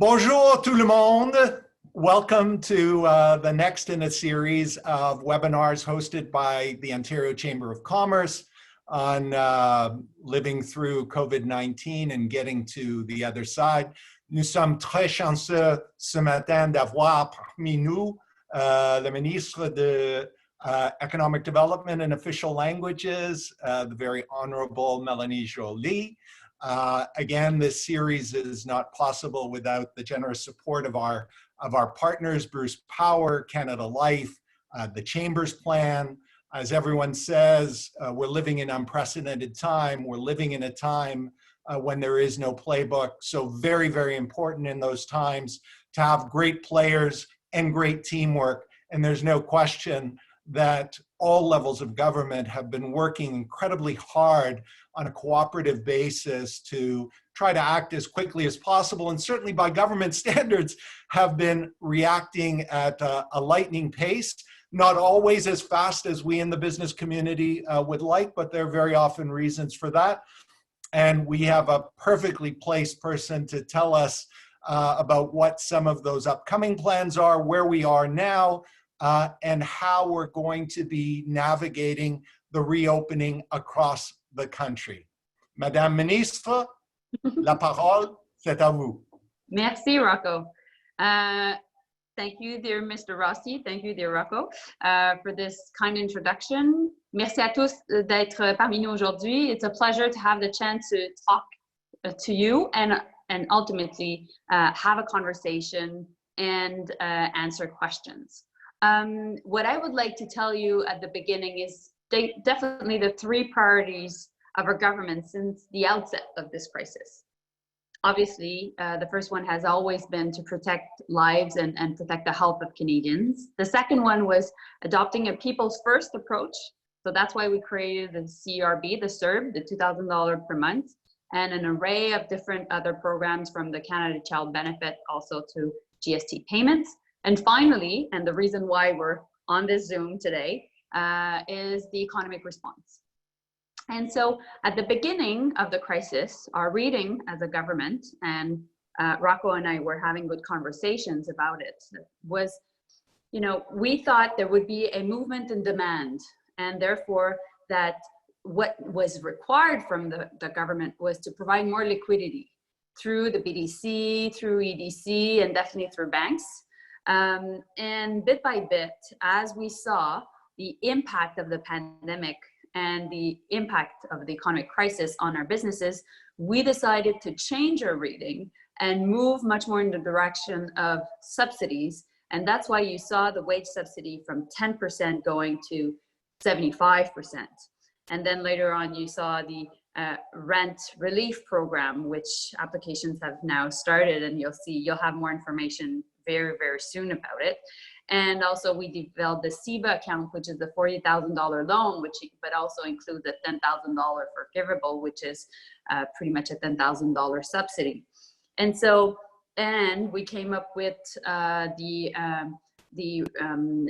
Bonjour tout le monde. Welcome to the next in a series of webinars hosted by the Ontario Chamber of Commerce on living through COVID-19 and getting to the other side. Nous sommes très chanceux ce matin d'avoir parmi nous le ministre de Economic Development and Official Languages, the very Honorable Mélanie Joly. Again, this series is not possible without the generous support of our partners, Bruce Power, Canada Life, the Chamber's Plan. As everyone says, we're living in unprecedented time. We're living in a time when there is no playbook. So very, very important in those times to have great players and great teamwork. And there's no question that all levels of government have been working incredibly hard on a cooperative basis to try to act as quickly as possible, and certainly by government standards have been reacting at a lightning pace, not always as fast as we in the business community would like, but there are very often reasons for that. And we have a perfectly placed person to tell us about what some of those upcoming plans are, where we are now, and how we're going to be navigating the reopening across the country. Madame Ministre, la parole, c'est à vous. Merci, Rocco. Thank you, dear Mr. Rossi. Thank you, dear Rocco, for this kind introduction. Merci à tous d'être parmi nous aujourd'hui. It's a pleasure to have the chance to talk to you and ultimately have a conversation and answer questions. What I would like to tell you at the beginning is definitely the three priorities of our government since the outset of this crisis. Obviously, the first one has always been to protect lives and protect the health of Canadians. The second one was adopting a people's first approach. So that's why we created the CRB, the CERB, the $2,000 per month, and an array of different other programs from the Canada Child Benefit also to GST payments. And finally, and the reason why we're on this Zoom today, is the economic response. And so at the beginning of the crisis, our reading as a government, and Rocco and I were having good conversations about it, was, we thought there would be a movement in demand, and therefore that what was required from the government was to provide more liquidity through the BDC, through EDC, and definitely through banks. And bit by bit, as we saw the impact of the pandemic and the impact of the economic crisis on our businesses, we decided to change our reading and move much more in the direction of subsidies. And that's why you saw the wage subsidy from 10% going to 75%. And then later on, you saw the rent relief program, which applications have now started, and you'll have more information very, very soon about it. And also we developed the SEBA account, which is the $40,000 loan, but also includes a $10,000 forgivable, which is pretty much a $10,000 subsidy. And so, and we came up with the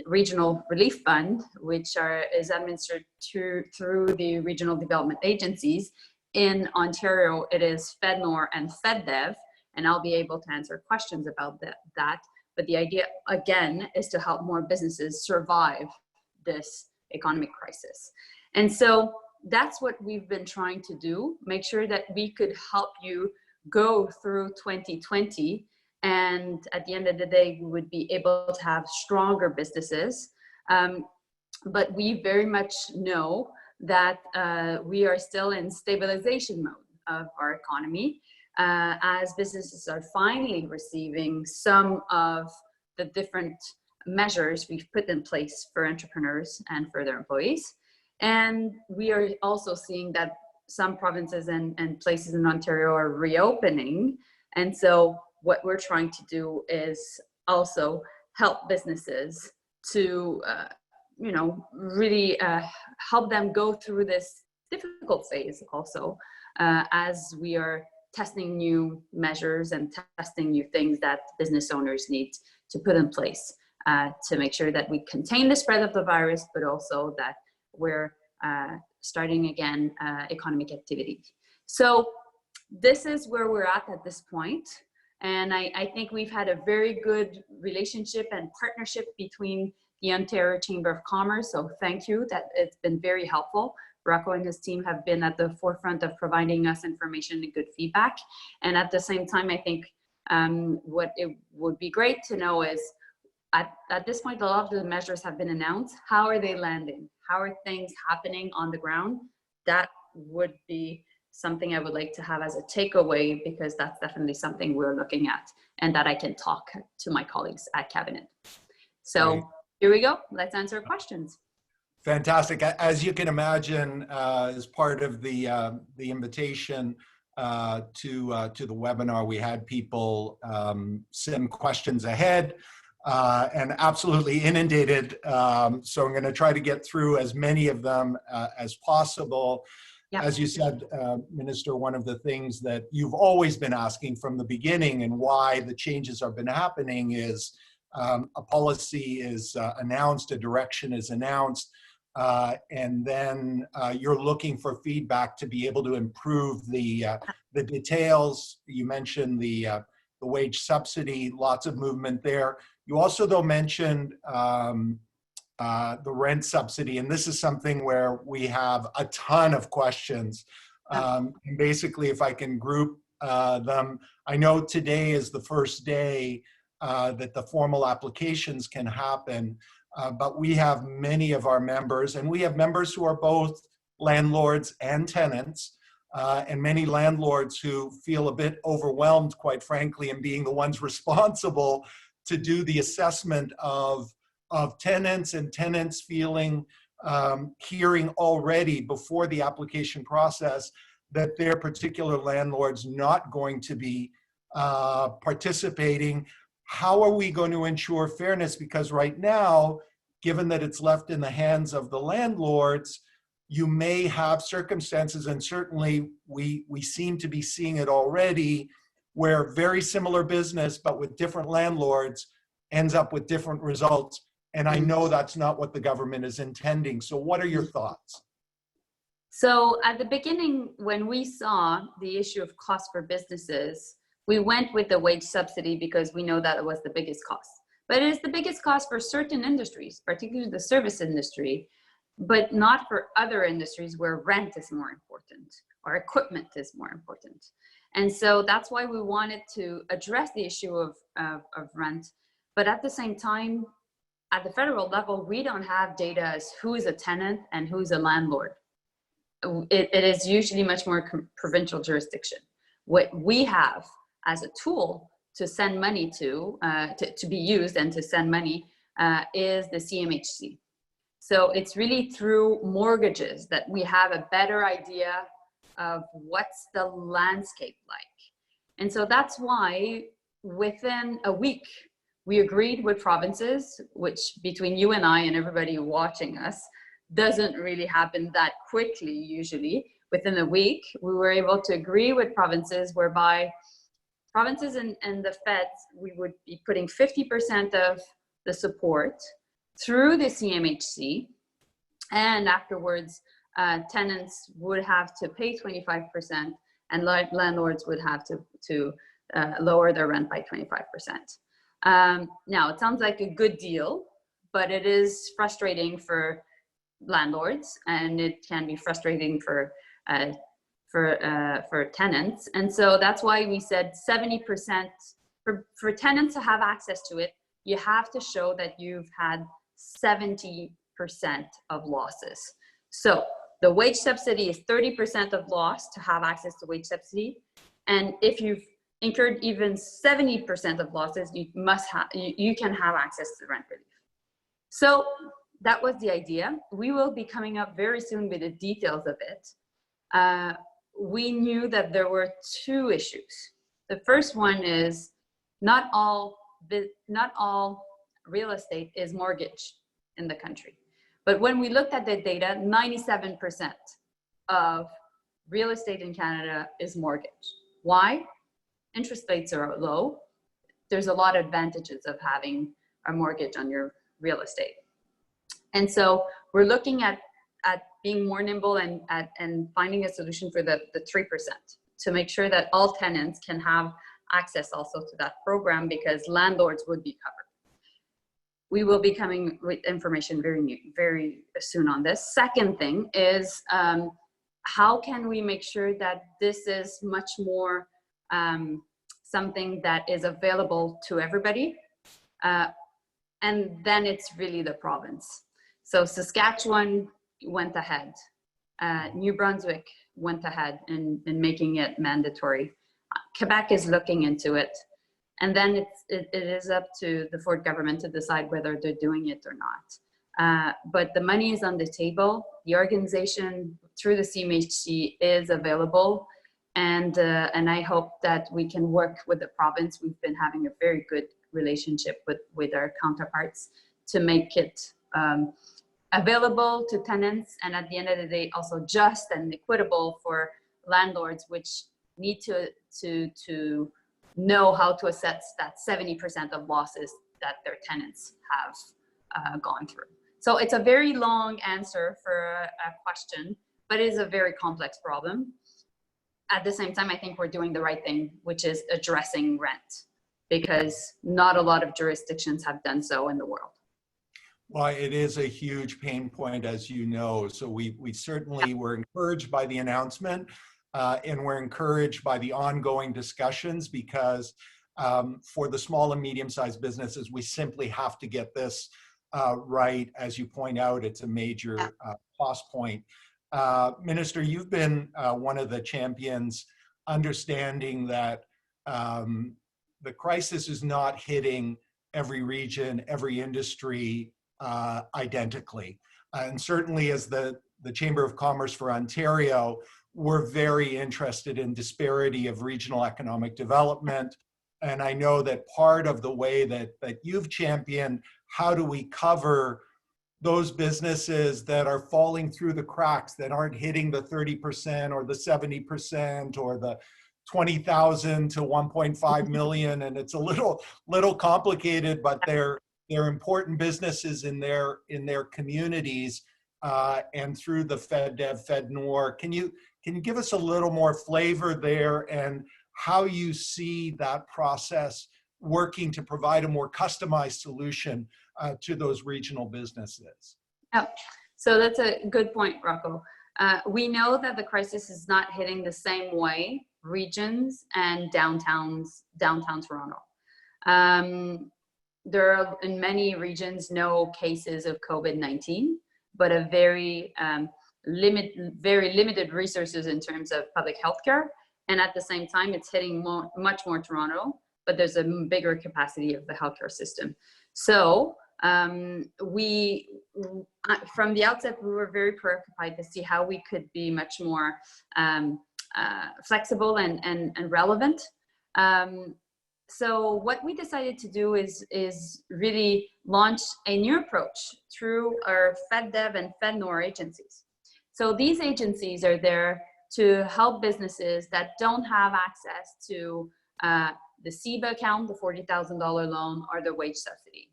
Regional Relief Fund, which is administered through the regional development agencies. In Ontario, it is FedNor and FedDev, and I'll be able to answer questions about that. But the idea, again, is to help more businesses survive this economic crisis. And so that's what we've been trying to do, make sure that we could help you go through 2020. And at the end of the day, we would be able to have stronger businesses. But we very much know that we are still in stabilization mode of our economy. As businesses are finally receiving some of the different measures we've put in place for entrepreneurs and for their employees. And we are also seeing that some provinces and places in Ontario are reopening. And so what we're trying to do is also help businesses to, really help them go through this difficult phase also, as we are testing new measures and testing new things that business owners need to put in place to make sure that we contain the spread of the virus, but also that we're starting again economic activity. So this is where we're at this point. And I think we've had a very good relationship and partnership between the Ontario Chamber of Commerce. So thank you, that it's been very helpful. Rocco and his team have been at the forefront of providing us information and good feedback. And at the same time, I think what it would be great to know is, at this point, a lot of the measures have been announced. How are they landing? How are things happening on the ground? That would be something I would like to have as a takeaway, because that's definitely something we're looking at and that I can talk to my colleagues at Cabinet. So Great. Here we go. Let's answer questions. Fantastic. As you can imagine, as part of the invitation to the webinar, we had people send questions ahead and absolutely inundated. So I'm going to try to get through as many of them as possible. Yep. As you said, Minister, one of the things that you've always been asking from the beginning and why the changes have been happening is a policy is announced, a direction is announced, and then you're looking for feedback to be able to improve the details. You mentioned the wage subsidy, lots of movement there. You also, though, mentioned the rent subsidy, and this is something where we have a ton of questions. And basically, if I can group them, I know today is the first day that the formal applications can happen, but we have many of our members, and we have members who are both landlords and tenants, and many landlords who feel a bit overwhelmed, quite frankly, in being the ones responsible to do the assessment of tenants, and tenants feeling, hearing already before the application process that their particular landlord's not going to be participating. How are we going to ensure fairness? Because right now, given that it's left in the hands of the landlords, you may have circumstances, and certainly we seem to be seeing it already, where very similar business but with different landlords ends up with different results. And I know that's not what the government is intending. So what are your thoughts? So at the beginning, when we saw the issue of cost for businesses, we went with the wage subsidy because we know that it was the biggest cost. But it is the biggest cost for certain industries, particularly the service industry, but not for other industries where rent is more important or equipment is more important. And so that's why we wanted to address the issue of rent. But at the same time, at the federal level, we don't have data as who is a tenant and who's a landlord. It is usually much more provincial jurisdiction. What we have as a tool to send money to be used and to send money is the CMHC. So it's really through mortgages that we have a better idea of what's the landscape like. And so that's why within a week, we agreed with provinces, which between you and I and everybody watching us, doesn't really happen that quickly usually. Within a week, we were able to agree with provinces whereby provinces and the feds, we would be putting 50% of the support through the CMHC, and afterwards, tenants would have to pay 25% and landlords would have to lower their rent by 25%. Now, it sounds like a good deal, but it is frustrating for landlords, and it can be frustrating for tenants. And so that's why we said 70% for tenants to have access to it, you have to show that you've had 70% of losses. So the wage subsidy is 30% of loss to have access to wage subsidy. And if you've incurred even 70% of losses, you can have access to rent relief. So that was the idea. We will be coming up very soon with the details of it. We knew that there were two issues. The first one is not all real estate is mortgage in the country. But when we looked at the data, 97% of real estate in Canada is mortgage. Why? Interest rates are low. There's a lot of advantages of having a mortgage on your real estate. And so we're looking at being more nimble and finding a solution for the 3% to make sure that all tenants can have access also to that program because landlords would be covered. We will be coming with information very soon on this. Second thing is how can we make sure that this is much more something that is available to everybody? And then it's really the province. So Saskatchewan went ahead. New Brunswick went ahead in making it mandatory. Quebec is looking into it. And then it is up to the Ford government to decide whether they're doing it or not. But the money is on the table. The organization through the CMHC is available. And I hope that we can work with the province. We've been having a very good relationship with our counterparts to make it available to tenants, and at the end of the day also just and equitable for landlords, which need to know how to assess that 70% of losses that their tenants have gone through. So it's a very long answer for a question, but it is a very complex problem. At the same time, I think we're doing the right thing, which is addressing rent, because not a lot of jurisdictions have done so in the world. Well, it is a huge pain point, as you know. So we certainly were encouraged by the announcement, and we're encouraged by the ongoing discussions, because for the small and medium-sized businesses, we simply have to get this right. As you point out, it's a major cost point. Minister, you've been one of the champions, understanding that the crisis is not hitting every region, every industry identically. And certainly as the Chamber of Commerce for Ontario, we're very interested in disparity of regional economic development. And I know that part of the way that you've championed, how do we cover those businesses that are falling through the cracks, that aren't hitting the 30% or the 70% or the 20,000 to 1.5 million, and it's a little complicated, but they're important businesses in their communities, and through the FedDev, FedNor. Can you give us a little more flavor there, and how you see that process working to provide a more customized solution to those regional businesses? Yeah, so that's a good point, Rocco. We know that the crisis is not hitting the same way regions and downtown Toronto. There are in many regions no cases of COVID-19, but a very limited resources in terms of public health care. And at the same time, it's hitting much more Toronto, but there's a bigger capacity of the healthcare system. So we, from the outset, we were very preoccupied to see how we could be much more flexible and relevant. So what we decided to do is really launch a new approach through our FedDev and FedNor agencies. So these agencies are there to help businesses that don't have access to the CEBA account, the $40,000 loan, or the wage subsidy.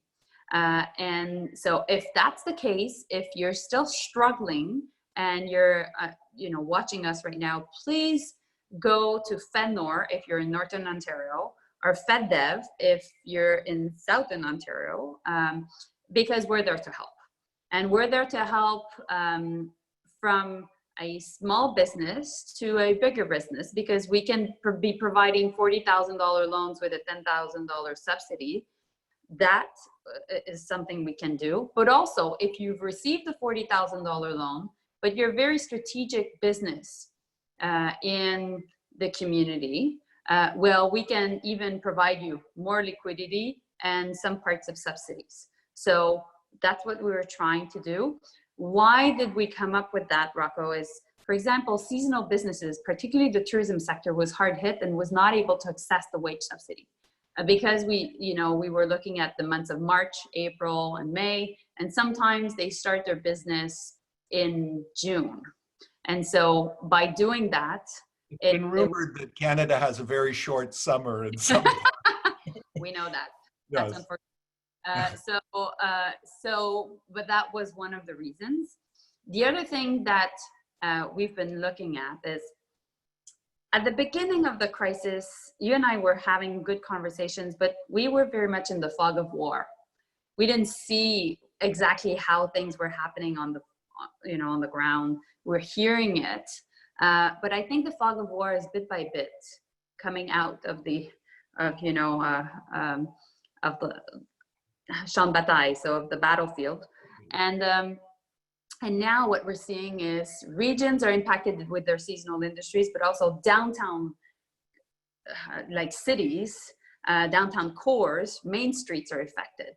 And so if that's the case, if you're still struggling and you're watching us right now, please go to FedNor if you're in Northern Ontario, or FedDev if you're in Southern Ontario, because we're there to help. And we're there to help from a small business to a bigger business, because we can be providing $40,000 loans with a $10,000 subsidy. That is something we can do. But also, if you've received the $40,000 loan, but you're a very strategic business in the community, well, we can even provide you more liquidity and some parts of subsidies. So that's what we were trying to do. Why did we come up with that, Rocco? Is, for example, seasonal businesses, particularly the tourism sector, was hard hit and was not able to access the wage subsidy. Because we were looking at the months of March, April, and May, and sometimes they start their business in June. And so by doing that, it's been rumored that Canada has a very short summer in some we know that. Yes. That's unfortunate. But that was one of the reasons. The other thing that we've been looking at is at the beginning of the crisis, you and I were having good conversations, but we were very much in the fog of war. We didn't see exactly how things were happening on the ground. We're hearing it, but I think the fog of war is bit by bit coming out of the champ de bataille, so of the battlefield, and now what we're seeing is regions are impacted with their seasonal industries, but also downtown, like cities, downtown cores, main streets are affected.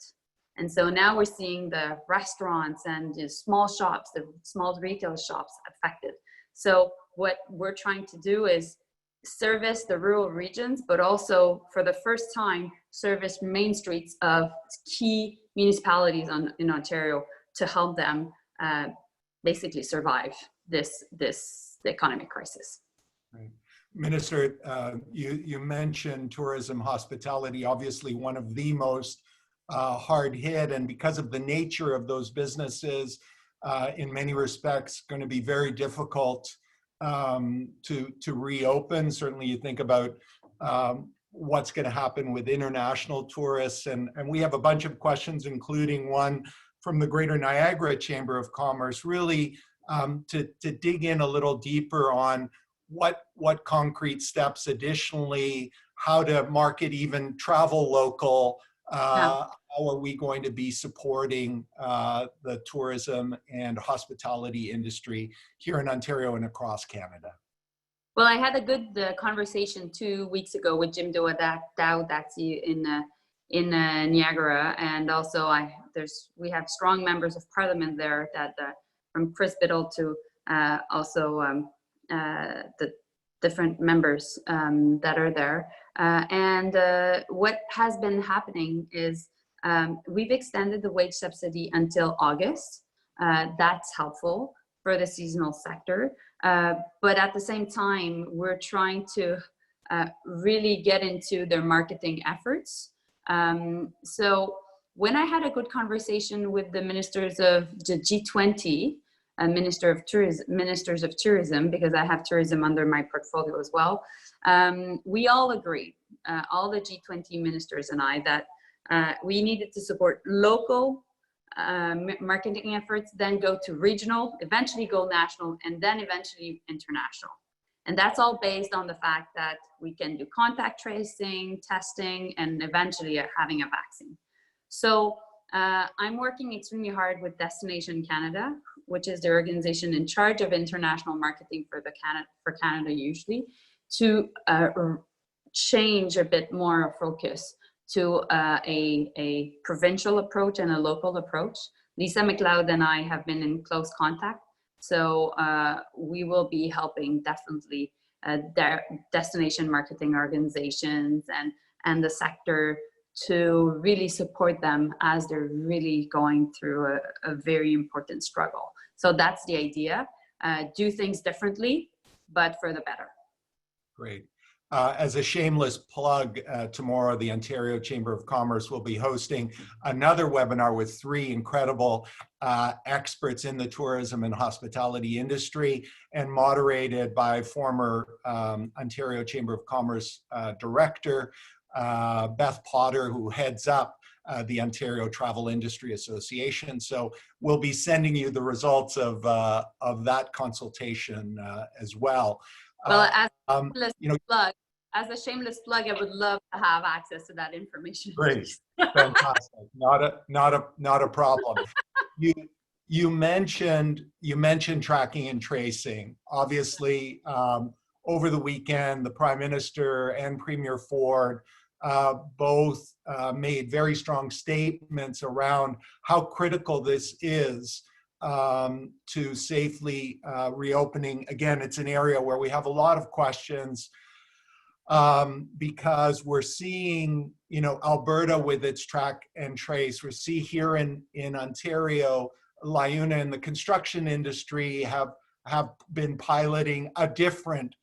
And so now we're seeing the restaurants and the small shops, the small retail shops affected. So what we're trying to do is service the rural regions, but also for the first time, service main streets of key municipalities in Ontario to help them basically survive this economic crisis. Right. Minister, you mentioned tourism, hospitality, obviously one of the most hard hit, and because of the nature of those businesses, in many respects, going to be very difficult to reopen. Certainly, you think about what's going to happen with international tourists, and we have a bunch of questions, including one from the Greater Niagara Chamber of Commerce, really to dig in a little deeper on what concrete steps additionally, how to market even travel local, how are we going to be supporting the tourism and hospitality industry here in Ontario and across Canada? Well, I had a good conversation 2 weeks ago with Jim Dow-Datsy in Niagara, and also we have strong members of Parliament there, that from Chris Biddle to also the different members that are there. And what has been happening is we've extended the wage subsidy until August. That's helpful for the seasonal sector. But at the same time, we're trying to really get into their marketing efforts. So when I had a good conversation with the ministers of the G20, ministers of tourism, because I have tourism under my portfolio as well, we all agreed, all the G20 ministers and I, that we needed to support local marketing efforts, then go to regional, eventually go national, and then eventually international. And that's all based on the fact that we can do contact tracing, testing, and eventually having a vaccine. So I'm working extremely hard with Destination Canada, which is the organization in charge of international marketing for Canada usually, to change a bit more focus to a provincial approach and a local approach. Lisa McLeod and I have been in close contact, so we will be helping definitely destination marketing organizations and the sector to really support them as they're really going through a very important struggle. So that's the idea. Do things differently, but for the better. Great. As a shameless plug, tomorrow the Ontario Chamber of Commerce will be hosting another webinar with 3 incredible experts in the tourism and hospitality industry, and moderated by former Ontario Chamber of Commerce Director Beth Potter, who heads up the Ontario Travel Industry Association. So we'll be sending you the results of that consultation as well. Well, as a shameless plug, I would love to have access to that information. Great, fantastic. Not a problem. You mentioned tracking and tracing. Obviously, over the weekend, the Prime Minister and Premier Ford both made very strong statements around how critical this is to safely reopening. Again, it's an area where we have a lot of questions because we're seeing, Alberta with its track and trace. We see here in Ontario, LiUNA and the construction industry have been piloting a different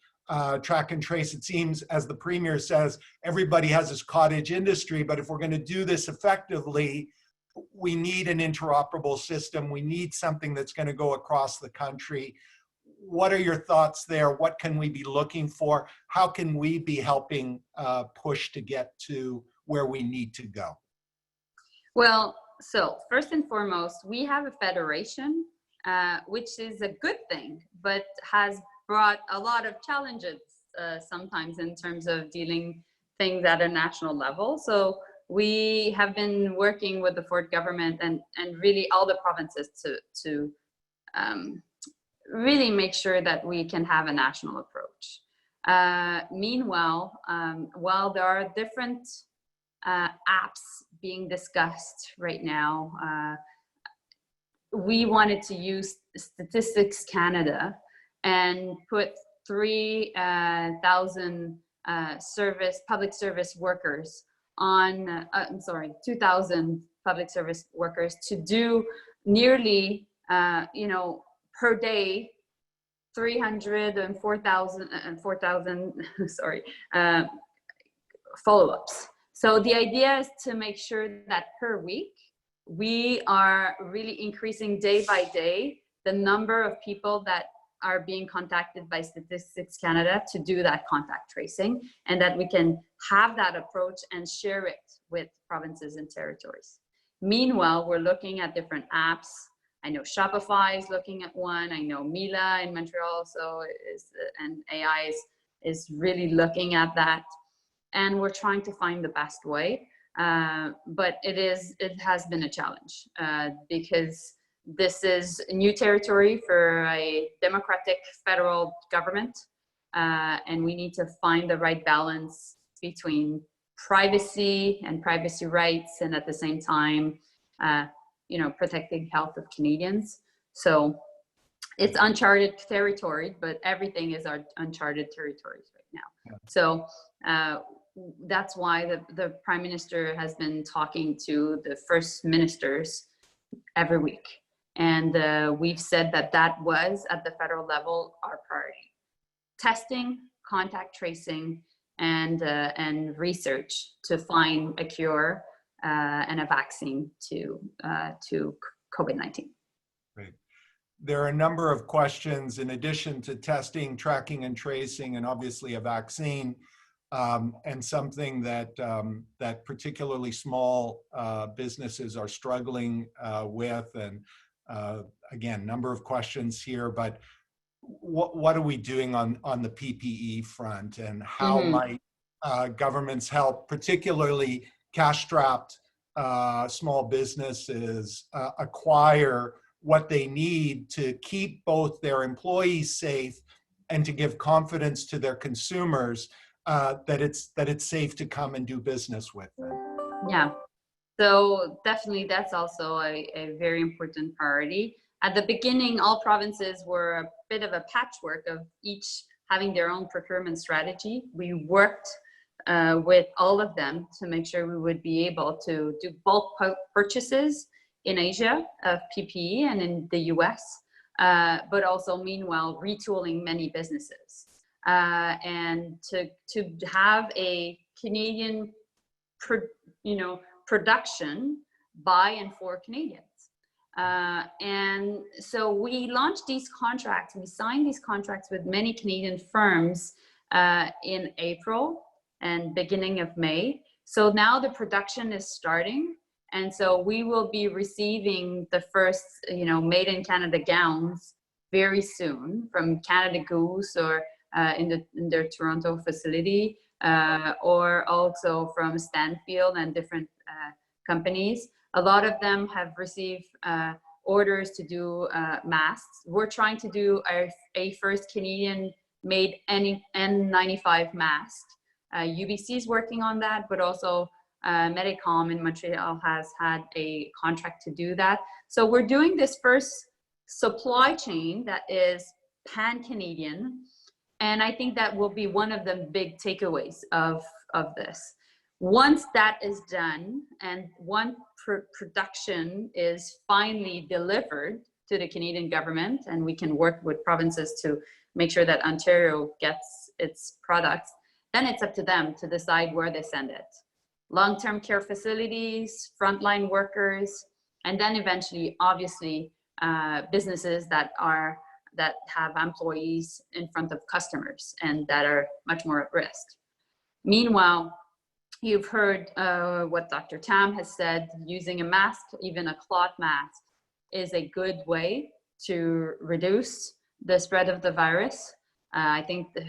track and trace. It seems, as the Premier says, everybody has this cottage industry, but if we're going to do this effectively, we need an interoperable system. We need something that's going to go across the country. what are your thoughts there? What can we be looking for? How can we be helping push to get to where we need to go? Well, so first and foremost, we have a federation, which is a good thing, but has brought a lot of challenges sometimes in terms of dealing things at a national level. So we have been working with the Ford government and really all the provinces to really make sure that we can have a national approach. Meanwhile, while there are different apps being discussed right now, we wanted to use Statistics Canada and put 3,000 public service workers on, 2,000 public service workers to do nearly, per day, 300 and 4,000, follow-ups. So the idea is to make sure that per week, we are really increasing day by day the number of people that are being contacted by Statistics Canada to do that contact tracing, and that we can have that approach and share it with provinces and territories. Meanwhile, we're looking at different apps. I know Shopify is looking at one. I know Mila in Montreal also is, and AI is really looking at that. And we're trying to find the best way. But it has been a challenge because this is new territory for a democratic federal government. And we need to find the right balance between privacy and privacy rights, and at the same time, protecting health of Canadians. So it's uncharted territory, but everything is our uncharted territories right now. Yeah. So that's why the Prime Minister has been talking to the First Ministers every week. And we've said that was, at the federal level, our priority. Testing, contact tracing, and research to find a cure and a vaccine to COVID-19. Great. There are a number of questions in addition to testing, tracking, and tracing, and obviously a vaccine, and something that particularly small businesses are struggling with. And again, number of questions here, but what are we doing on the PPE front, and how might governments help, particularly cash-strapped small businesses acquire what they need to keep both their employees safe and to give confidence to their consumers that it's safe to come and do business with them? Yeah, so definitely that's also a very important priority. At the beginning, all provinces were a bit of a patchwork of each having their own procurement strategy. We worked with all of them to make sure we would be able to do bulk purchases in Asia of PPE and in the US, but also meanwhile retooling many businesses. And to have a Canadian production by and for Canadians. And so we launched these contracts, we signed these contracts with many Canadian firms in April and beginning of May. So now the production is starting. And so we will be receiving the first, made in Canada gowns very soon from Canada Goose or in their Toronto facility, or also from Stanfield and different companies. A lot of them have received orders to do masks. We're trying to do a first Canadian-made N95 mask. UBC is working on that, but also Medicom in Montreal has had a contract to do that. So we're doing this first supply chain that is pan-Canadian, and I think that will be one of the big takeaways of this. Once that is done, and one production is finally delivered to the Canadian government, and we can work with provinces to make sure that Ontario gets its products, then it's up to them to decide where they send it. Long-term care facilities, frontline workers, and then eventually, obviously, businesses that are that have employees in front of customers and that are much more at risk. Meanwhile, you've heard what Dr. Tam has said, using a mask, even a cloth mask, is a good way to reduce the spread of the virus. I think the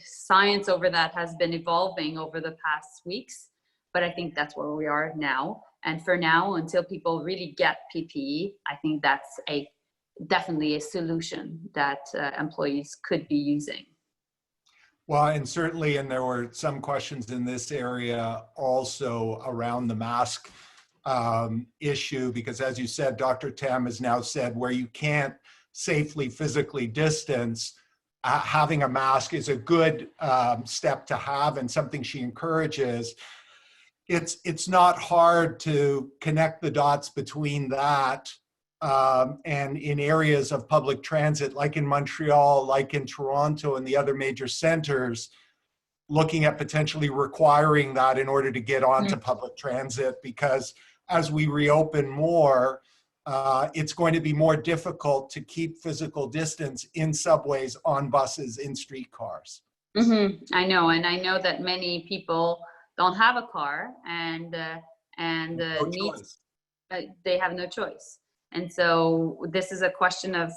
science over that has been evolving over the past weeks, but I think that's where we are now. And for now, until people really get PPE, I think that's definitely a solution that employees could be using. Well, and certainly, and there were some questions in this area also around the mask issue, because as you said, Dr. Tam has now said where you can't safely physically distance, having a mask is a good step to have and something she encourages. It's not hard to connect the dots between that and in areas of public transit, like in Montreal, like in Toronto and the other major centers, looking at potentially requiring that in order to get onto public transit, because as we reopen more, it's going to be more difficult to keep physical distance in subways, on buses, in streetcars. I know, and I know that many people don't have a car and they have no choice. And so this is a question of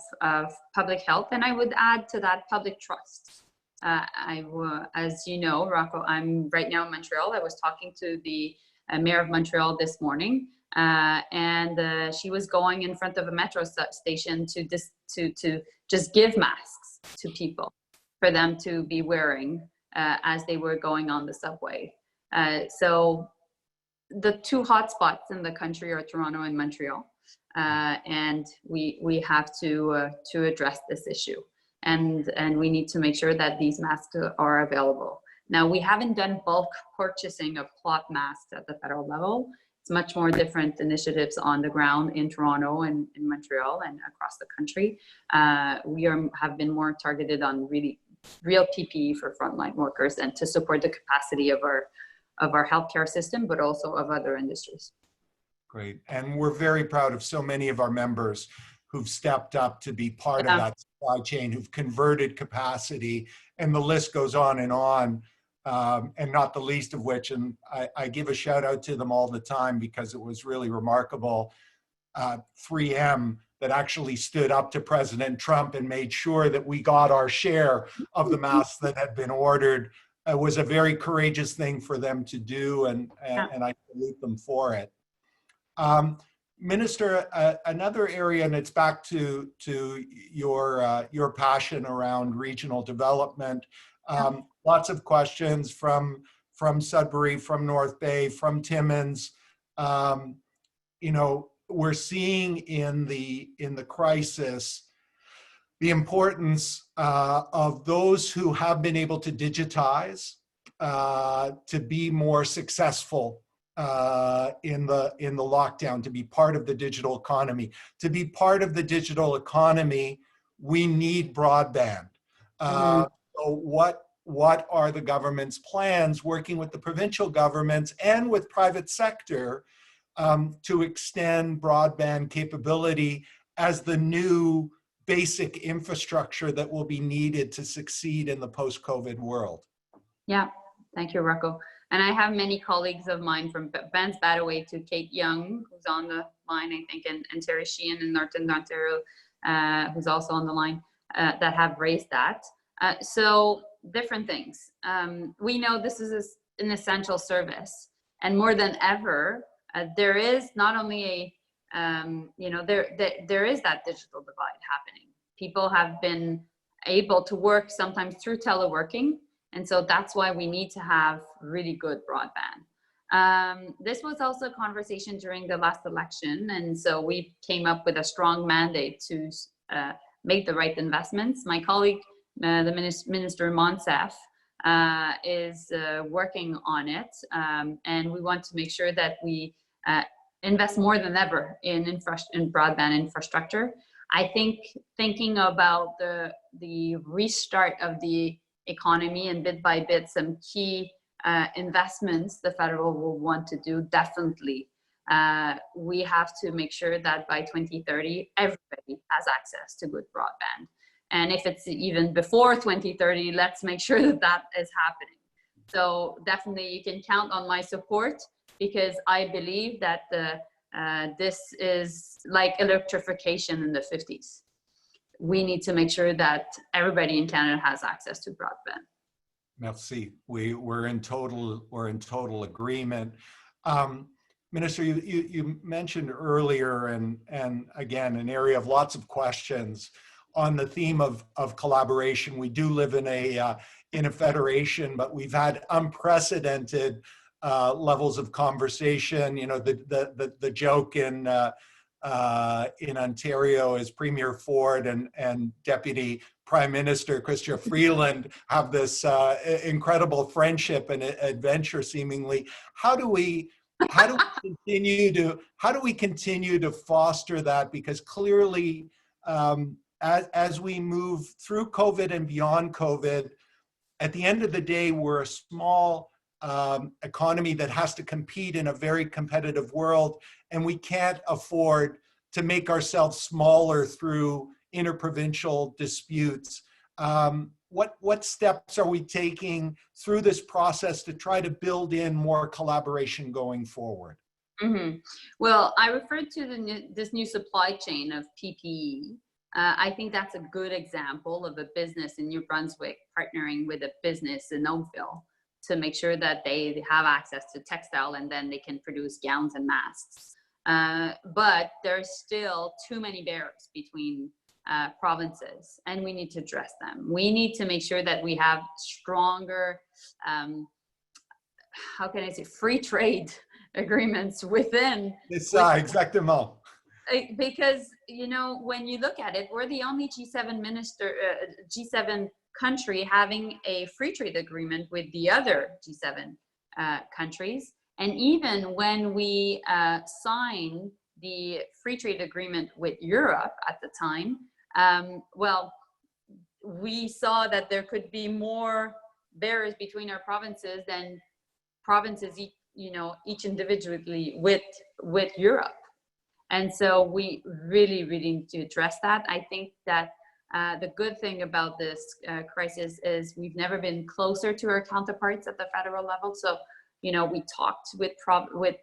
public health, and I would add to that public trust. As you know, Rocco, I'm right now in Montreal. I was talking to the mayor of Montreal this morning, and she was going in front of a metro station to just give masks to people for them to be wearing as they were going on the subway. So the two hotspots in the country are Toronto and Montreal, and we have to address this issue, and we need to make sure that these masks are available. Now, we haven't done bulk purchasing of cloth masks at the federal level. It's much more different initiatives on the ground in Toronto and in Montreal and across the country. We have been more targeted on real PPE for frontline workers and to support the capacity of our healthcare system, but also of other industries. Great. And we're very proud of so many of our members who've stepped up to be part of that supply chain, who've converted capacity, and the list goes on, and not the least of which, and I give a shout out to them all the time because it was really remarkable, 3M, that actually stood up to President Trump and made sure that we got our share of the masks that had been ordered. It was a very courageous thing for them to do, and I salute them for it. Minister, another area, and it's back to your passion around regional development. Lots of questions from Sudbury, from North Bay, from Timmins. We're seeing in the crisis the importance of those who have been able to digitize to be more successful in the lockdown, to be part of the digital economy. To be part of the digital economy, we need broadband. So what are the government's plans, working with the provincial governments and with private sector, to extend broadband capability as the new basic infrastructure that will be needed to succeed in the post-COVID world? Yeah, thank you, Rocco. And I have many colleagues of mine, from Vance Badaway to Kate Young, who's on the line, I think, and Terry Sheehan in Northern Ontario, who's also on the line, that have raised that. So different things. We know this is an essential service, and more than ever, there is not only there is that digital divide happening. People have been able to work sometimes through teleworking, and so that's why we need to have really good broadband. This was also a conversation during the last election, and so we came up with a strong mandate to make the right investments. My colleague, the Minister Monsef, is working on it, and we want to make sure that we invest more than ever in broadband infrastructure. I think thinking about the restart of the economy, and bit by bit some key investments the federal will want to do, definitely. We have to make sure that by 2030, everybody has access to good broadband. And if it's even before 2030, let's make sure that that is happening. So definitely you can count on my support, because I believe that this is like electrification in the 50s. We need to make sure that everybody in Canada has access to broadband. Merci. We're in total agreement. Minister, you mentioned earlier, and again, an area of lots of questions on the theme of collaboration. We do live in a federation, but we've had unprecedented levels of conversation. You know, the joke in Ontario is Premier Ford and Deputy Prime Minister Chrystia Freeland have this incredible friendship and adventure, seemingly. How do we continue to foster that? Because clearly, as we move through COVID and beyond COVID, at the end of the day, we're a small economy that has to compete in a very competitive world, and we can't afford to make ourselves smaller through interprovincial disputes. What steps are we taking through this process to try to build in more collaboration going forward? Mm-hmm. Well, I referred to this new supply chain of PPE. I think that's a good example of a business in New Brunswick partnering with a business in Oakville to make sure that they have access to textile, and then they can produce gowns and masks. But there's still too many barriers between provinces, and we need to address them. We need to make sure that we have stronger, how can I say, free trade agreements within. Exactement. Because, you know, when you look at it, we're the only G7 country having a free trade agreement with the other G7 countries. And even when we signed the free trade agreement with Europe at the time, well, we saw that there could be more barriers between our provinces than provinces, each individually with Europe. And so we really, really need to address that. I think that the good thing about this crisis is we've never been closer to our counterparts at the federal level. So, you know, we talked with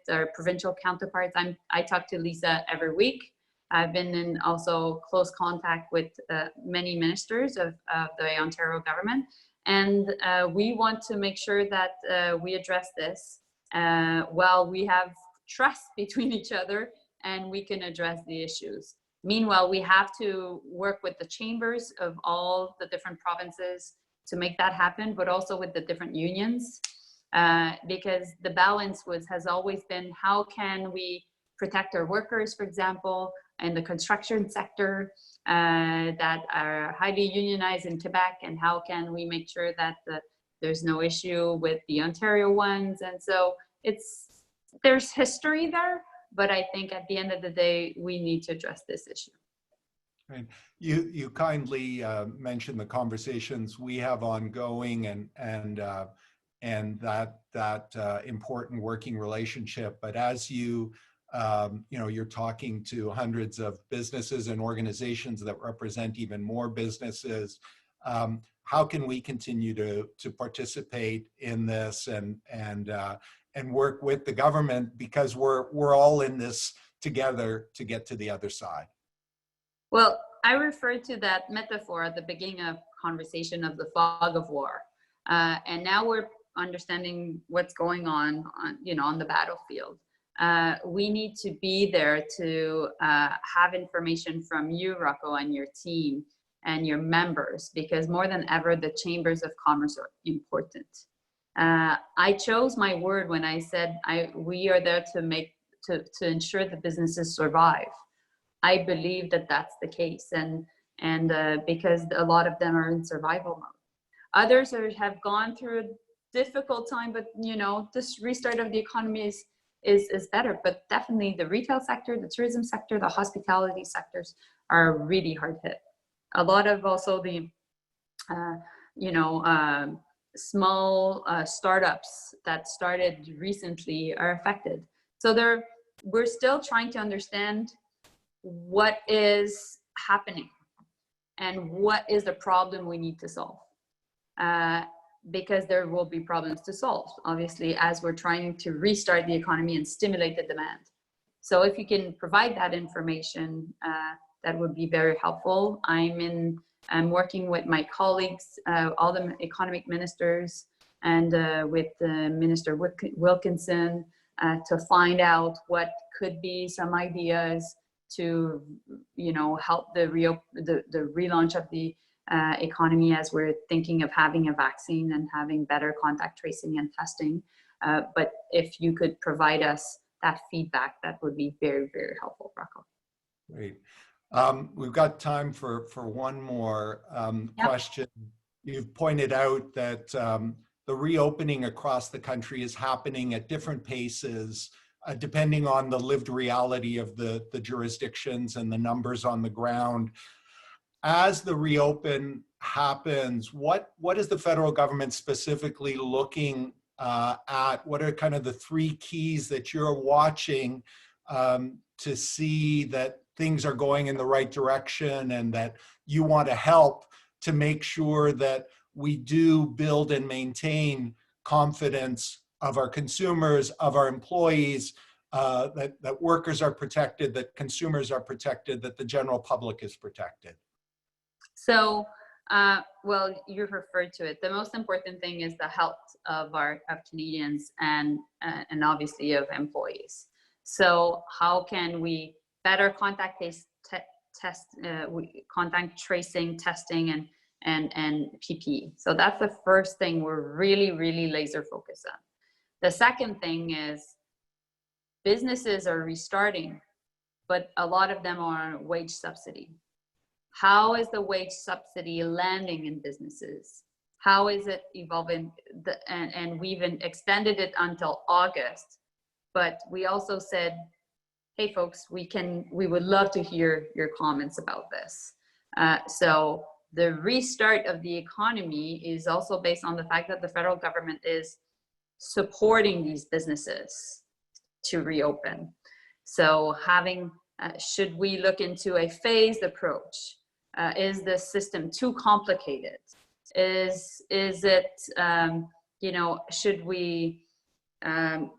our provincial counterparts. I talk to Lisa every week. I've been in also close contact with many ministers of the Ontario government. And we want to make sure that we address this while we have trust between each other and we can address the issues. Meanwhile, we have to work with the chambers of all the different provinces to make that happen, but also with the different unions, because the balance has always been, how can we protect our workers, for example, in the construction sector that are highly unionized in Quebec, and how can we make sure that there's no issue with the Ontario ones. And so there's history there, but I think at the end of the day, we need to address this issue. Right. You kindly mentioned the conversations we have ongoing and that important working relationship. But as you're talking to hundreds of businesses and organizations that represent even more businesses. How can we continue to participate in this and work with the government, because we're all in this together to get to the other side? Well, I referred to that metaphor at the beginning of conversation of the fog of war, and now we're understanding what's going on the battlefield. We need to be there to have information from you, Rocco, and your team and your members, because more than ever, the chambers of commerce are important. I chose my word when I said we are there to ensure the businesses survive. I believe that that's the case, and because a lot of them are in survival mode. Others have gone through a difficult time, but this restart of the economy is better. But definitely the retail sector, the tourism sector, the hospitality sectors are really hard hit. A lot of also the small startups that started recently are affected. So we're still trying to understand what is happening. and what is the problem we need to solve. Because there will be problems to solve, obviously, as we're trying to restart the economy and stimulate the demand. So if you can provide that information, that would be very helpful. I'm working with my colleagues, all the economic ministers, and with Minister Wilkinson to find out what could be some ideas to, help the relaunch of the economy, as we're thinking of having a vaccine and having better contact tracing and testing. But if you could provide us that feedback, that would be very, very helpful, Rocco. Great. We've got time for one more question. You've pointed out that the reopening across the country is happening at different paces, depending on the lived reality of the jurisdictions and the numbers on the ground. As the reopen happens, what is the federal government specifically looking at? What are kind of the three keys that you're watching to see that things are going in the right direction, and that you want to help to make sure that we do build and maintain confidence of our consumers, of our employees, that workers are protected, that consumers are protected, that the general public is protected? So, well, you referred to it. The most important thing is the health of Canadians and obviously of employees. So how can we better contact contact tracing, testing, and PPE? So that's the first thing we're really, really laser focused on. The second thing is businesses are restarting, but a lot of them are on wage subsidy. How is the wage subsidy landing in businesses? How is it evolving? And we've extended it until August, but we also said, hey folks, we would love to hear your comments about this. So the restart of the economy is also based on the fact that the federal government is supporting these businesses to reopen. So should we look into a phased approach? Is the system too complicated? Is it, should we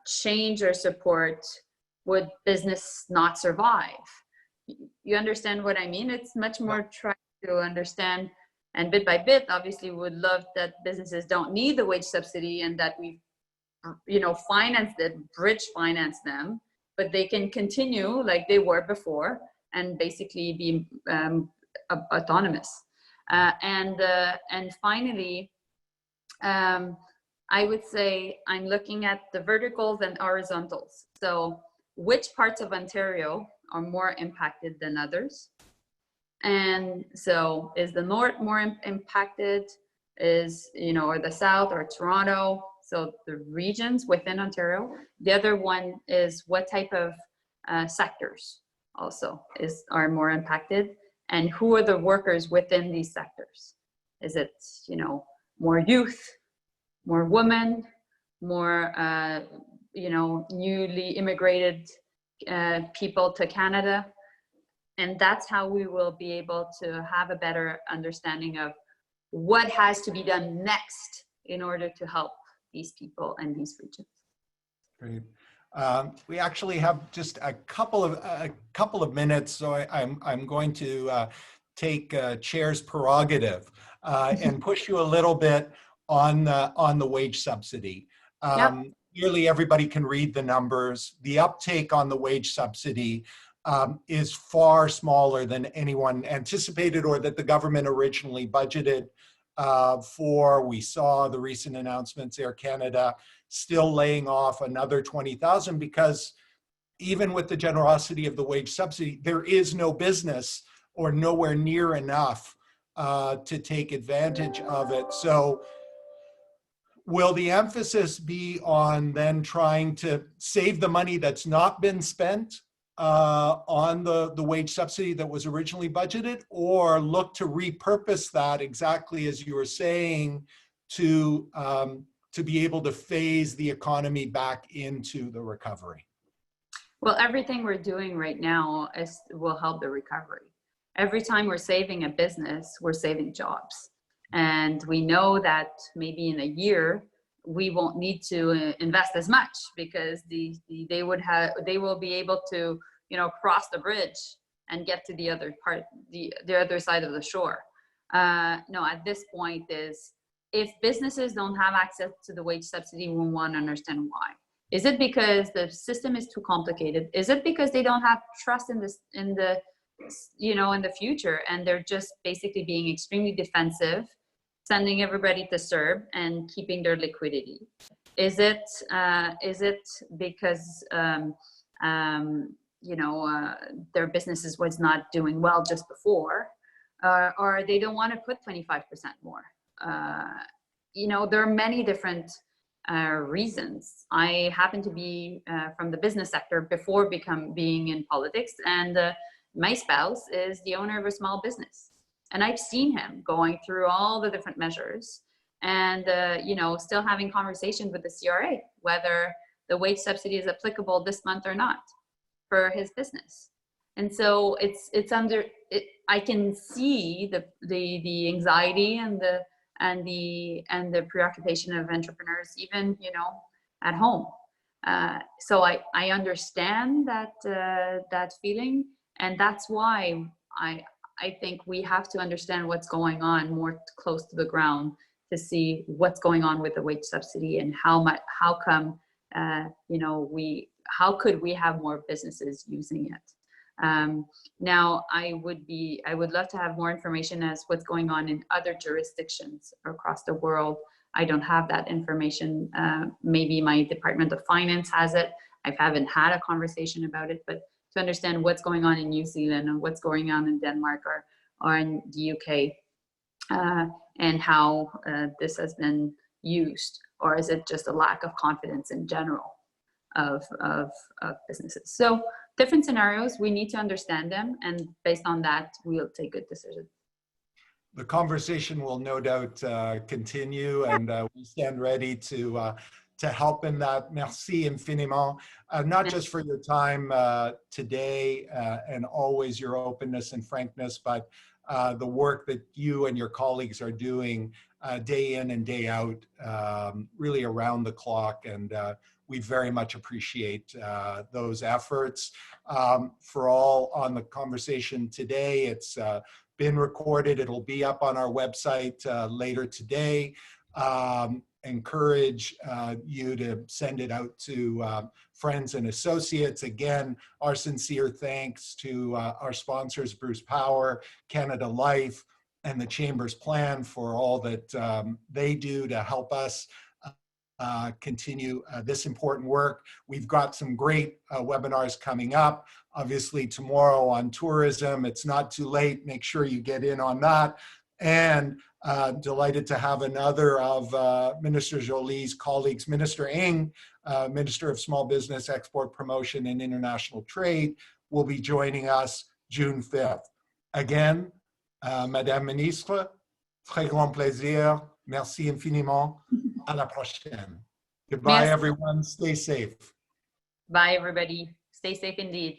change or support? Would business not survive? You understand what I mean? It's much more trying to understand, and bit by bit, obviously we would love that businesses don't need the wage subsidy and that we, finance it, bridge finance them, but they can continue like they were before and basically be autonomous. And finally, I would say I'm looking at the verticals and horizontals. So which parts of Ontario are more impacted than others? And so is the North more impacted? Is, or the South or Toronto? So the regions within Ontario. The other one is what type of sectors also are more impacted, and who are the workers within these sectors? Is it, more youth, more women, more, newly immigrated people to Canada? And that's how we will be able to have a better understanding of what has to be done next in order to help these people and these regions. Great. We actually have just a couple of minutes, so I'm going to take chair's prerogative and push you a little bit on the wage subsidy. Nearly everybody can read the numbers. The uptake on the wage subsidy is far smaller than anyone anticipated or that the government originally budgeted for. We saw the recent announcements, Air Canada still laying off another 20,000 because even with the generosity of the wage subsidy, there is no business or nowhere near enough to take advantage of it. So will the emphasis be on then trying to save the money that's not been spent on the wage subsidy that was originally budgeted, or look to repurpose that, exactly as you were saying, to be able to phase the economy back into the recovery? Well, everything we're doing right now will help the recovery. Every time we're saving a business, we're saving jobs. And we know that maybe in a year, we won't need to invest as much because they will be able to, cross the bridge and get to the other part, the other side of the shore. No, at this point is, if businesses don't have access to the wage subsidy, we want to understand why. Is it because the system is too complicated? Is it because they don't have trust in this, in the future, and they're just basically being extremely defensive, sending everybody to CERB and keeping their liquidity? Is it because their businesses was not doing well just before, or they don't want to put 25% more? There are many different reasons. I happen to be from the business sector before being in politics, and my spouse is the owner of a small business. And I've seen him going through all the different measures and, still having conversations with the CRA, whether the wage subsidy is applicable this month or not for his business. And so I can see the anxiety and the preoccupation of entrepreneurs, even, at home. So I understand that feeling. And that's why I think we have to understand what's going on more close to the ground to see what's going on with the wage subsidy and how could we have more businesses using it. Now, I would love to have more information as what's going on in other jurisdictions across the world. I don't have that information. Maybe my Department of Finance has it. I haven't had a conversation about it, but to understand what's going on in New Zealand and what's going on in Denmark or in the UK, and how this has been used, or is it just a lack of confidence in general of businesses? So different scenarios, we need to understand them, and based on that, we'll take good decisions. The conversation will no doubt continue, and we stand ready to help in that. Merci infiniment, not just for your time today and always your openness and frankness, but the work that you and your colleagues are doing day in and day out, really around the clock. And we very much appreciate those efforts. For all on the conversation today, it's been recorded. It'll be up on our website later today. Encourage you to send it out to friends and associates. Again, our sincere thanks to our sponsors, Bruce Power, Canada Life, and the Chamber's Plan for all that they do to help us continue this important work. We've got some great webinars coming up. Obviously tomorrow on tourism, it's not too late. Make sure you get in on that. And delighted to have another of Minister Joly's colleagues, Minister Ng, Minister of Small Business, Export Promotion and International Trade, will be joining us June 5th. Again, Madame Ministre, très grand plaisir. Merci infiniment. À la prochaine. Goodbye, Merci. everyone. Stay safe. Bye, everybody. Stay safe indeed.